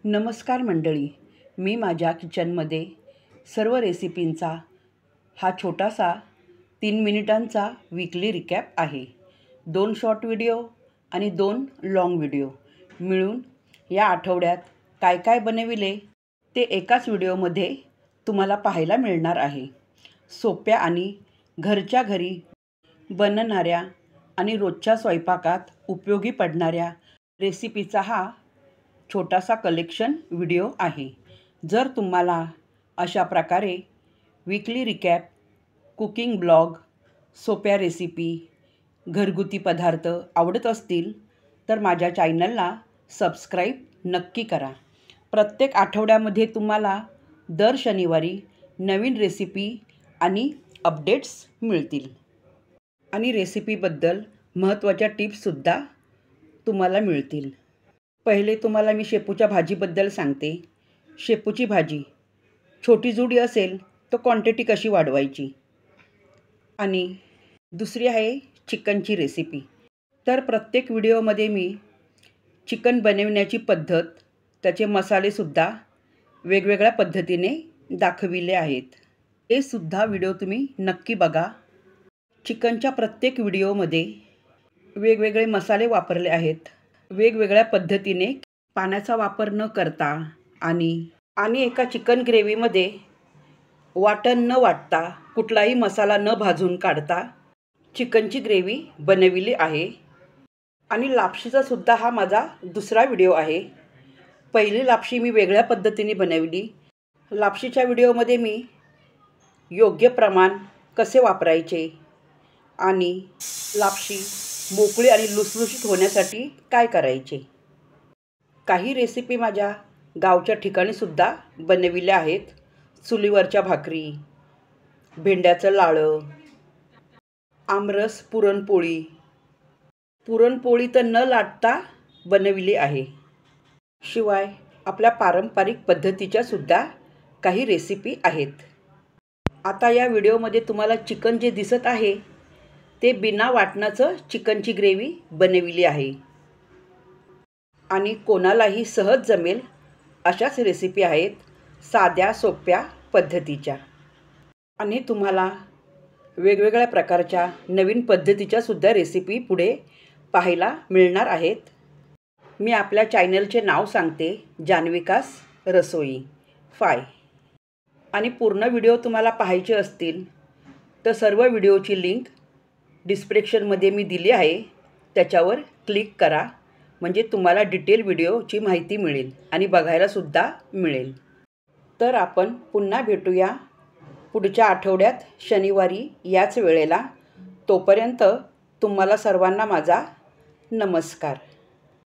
नमस्कार मंडळी, मी माझ्या किचनमध्ये सर्व रेसिपींचा हा छोटासा 3 मिनिटांचा वीकली रिकॅप आहे. 2 शॉर्ट व्हिडिओ आणि 2 लाँग व्हिडिओ मिळून या आठवड्यात काय काय बनविले ते एकाच व्हिडिओमध्ये तुम्हाला पाहायला मिळणार आहे. सोप्या आणि घरच्या घरी बनणाऱ्या आणि रोजच्या स्वयंपाकात उपयोगी पडणाऱ्या रेसिपीचा हा छोटासा कलेक्शन व्हिडिओ आहे. जर तुम्हाला अशा प्रकारे वीकली रिकॅप, कुकिंग ब्लॉग, सोप्या रेसिपी, घरगुती पदार्थ आवडत असतील तर माझ्या चॅनलला सबस्क्राईब नक्की करा. प्रत्येक आठवड्यामध्ये तुम्हाला दर शनिवारी नवीन रेसिपी आणि अपडेट्स मिळतील आणि रेसिपीबद्दल महत्त्वाच्या टिप्ससुद्धा तुम्हाला मिळतील. पहिले तुम्हाला मी शेपूच्या भाजीबद्दल सांगते. शेपूची भाजी छोटी जुडी असेल तर क्वांटिटी कशी वाढवायची, आणि दुसरी आहे चिकनची रेसिपी. तर प्रत्येक व्हिडिओमध्ये मी चिकन बनवण्याची पद्धत, त्याचे मसालेसुद्धा वेगवेगळ्या पद्धतीने दाखविले आहेत. हे सुद्धा व्हिडिओ तुम्ही नक्की बघा. चिकनच्या प्रत्येक व्हिडिओमध्ये वेगवेगळे मसाले वापरले आहेत. वेगवेगळ्या पद्धतीने पाण्याचा वापर न करता आणि एका चिकन ग्रेव्हीमध्ये वाटण न वाटता, कुठलाही मसाला न भाजून काढता चिकनची ग्रेव्ही बनविली आहे. आणि लापशीचा सुद्धा हा माझा दुसरा व्हिडिओ आहे. पहिली लापशी मी वेगळ्या पद्धतीने बनवली. लापशीच्या व्हिडिओमध्ये मी योग्य प्रमाण कसे वापरायचे आणि लापशी मोकळी आणि लुसलुशीत होण्यासाठी काय करायचे. काही रेसिपी माझ्या गावच्या ठिकाणीसुद्धा बनविल्या आहेत. चुलीवरच्या भाकरी, भेंड्याचं लाळं, आमरस, पुरणपोळी तर न लाटता बनविली आहे. शिवाय आपल्या पारंपरिक पद्धतीच्या सुद्धा काही रेसिपी आहेत. आता या व्हिडिओमध्ये तुम्हाला चिकन जे दिसत आहे ते बिना वाटणाचं चिकनची ग्रेव्ही बनविली आहे. आणि कोणालाही सहज जमेल अशाच रेसिपी आहेत, साध्या सोप्या पद्धतीच्या. आणि तुम्हाला वेगवेगळ्या प्रकारच्या नवीन पद्धतीच्या सुद्धा रेसिपी पुढे पाहायला मिळणार आहेत. मी आपल्या चॅनलचे नाव सांगते, जान्हविकास रसोई 5. आणि पूर्ण व्हिडिओ तुम्हाला पाहायचे असतील तर सर्व व्हिडिओची लिंक डिस्क्रिप्शनमध्ये मी दिली आहे. त्याच्यावर क्लिक करा, म्हणजे तुम्हाला डिटेल व्हिडिओची माहिती मिळेल आणि बघायलासुद्धा मिळेल. तर आपण पुन्हा भेटूया पुढच्या आठवड्यात शनिवारी याच वेळेला. तोपर्यंत तुम्हाला सर्वांना माझा नमस्कार.